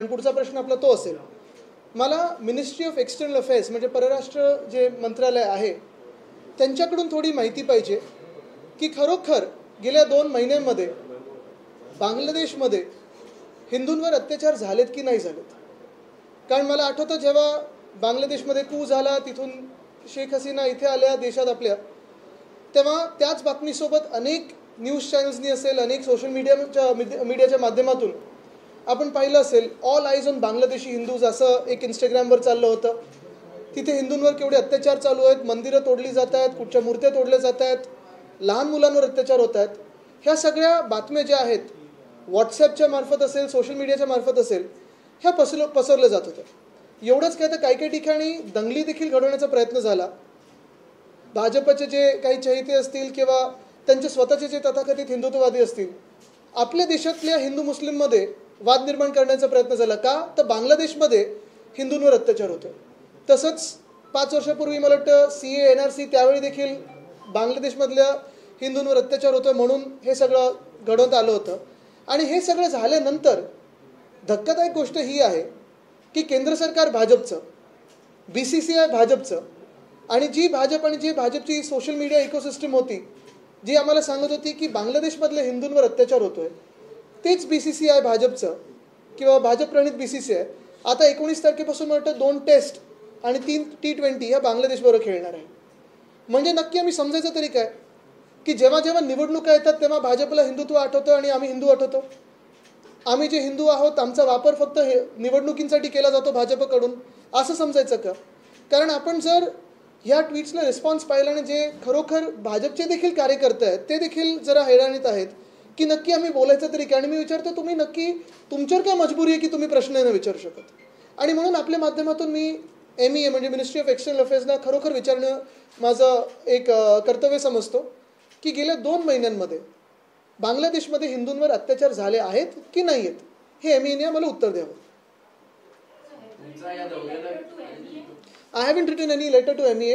पुढचा प्रश्न आपला तो असेल, मला मिनिस्ट्री ऑफ एक्सटर्नल अफेअर्स म्हणजे परराष्ट्र जे मंत्रालय आहे त्यांच्याकडून थोडी माहिती पाहिजे की खरोखर गेल्या 2 महिन्यांमध्ये बांगलादेशमध्ये हिंदूंवर अत्याचार झालेत की नाही झालेत. कारण मला आठवतं जेव्हा बांगलादेशमध्ये कू झाला, तिथून शेख हसीना इथे आल्या देशात आपल्या, तेव्हा त्याच बातमीसोबत अनेक न्यूज चॅनल्सनी असेल, अनेक सोशल मीडियाच्या माध्यमातून आपण पाहिलं असेल all eyes on Bangladeshi Hindus असं एक इंस्टाग्रामवर चाललं होतं. तिथे हिंदूंवर केवढे अत्याचार चालू आहेत, मंदिरं तोडली जात आहेत, कुठच्या मूर्त्या तोडल्या जात आहेत, लहान मुलांवर अत्याचार होत आहेत. ह्या सगळ्या बातम्या ज्या आहेत व्हॉट्सॲपच्या मार्फत असेल, सोशल मीडियाच्या मार्फत असेल, ह्या पसरल्या जात होत्या. एवढंच काय तर काही ठिकाणी दंगली देखील घडवण्याचा प्रयत्न झाला. भाजपचे जे काही चहेते असतील किंवा त्यांचे स्वतःचे जे तथाकथित हिंदुत्ववादी असतील, आपल्या देशातल्या हिंदू मुस्लिममध्ये वाद निर्माण करण्याचा प्रयत्न झाला. का तर बांगलादेशमध्ये हिंदूंवर अत्याचार होतो. तसंच 5 वर्षापूर्वी मला वाटतं CA NRC त्यावेळी देखील बांगलादेशमधल्या हिंदूंवर अत्याचार होतो म्हणून हे सगळं घडवत आलं होतं. आणि हे सगळं झाल्यानंतर धक्कादायक गोष्ट ही आहे की केंद्र सरकार भाजपचं, BCCI भाजपचं, आणि जी भाजपची सोशल मीडिया इकोसिस्टम होती जी आम्हाला सांगत होती की बांगलादेशमधल्या हिंदूंवर अत्याचार होतोय, तेच BCCI भाजपचं किंवा भाजप प्रणित BCCI आता 19 तारखेपासून मला वाटतं 2 टेस्ट आणि 3 T20 ह्या बांगलादेशबरोबर खेळणार आहे. म्हणजे नक्की आम्ही समजायचं तरी काय की जेव्हा जेव्हा निवडणुका येतात तेव्हा भाजपला हिंदुत्व आठवतं आणि आम्ही हिंदू आठवतो. आम्ही जे हिंदू आहोत आमचा वापर फक्त निवडणुकींसाठी केला जातो भाजपकडून, असं समजायचं का? कारण आपण जर ह्या ट्विट्सला रिस्पॉन्स पाहिला आणि जे खरोखर भाजपचे देखील कार्यकर्ते आहेत ते देखील जरा हैराणीत आहेत की नक्की आम्ही बोलायचं तरी काय. आणि मी विचारतो तुम्ही नक्की तुमच्यावर काय मजबुरी आहे की तुम्ही प्रश्न नाही विचारू शकत. आणि म्हणून आपल्या माध्यमातून मी MEA म्हणजे मिनिस्ट्री ऑफ एक्सटर्नल अफेअर्सना खरोखर विचारणं माझं एक कर्तव्य समजतो की गेल्या 2 महिन्यांमध्ये बांगलादेशमध्ये हिंदूंवर अत्याचार झाले आहेत की नाही आहेत, हे MEAने मला उत्तर द्यावं. I haven't written any letter to MEA.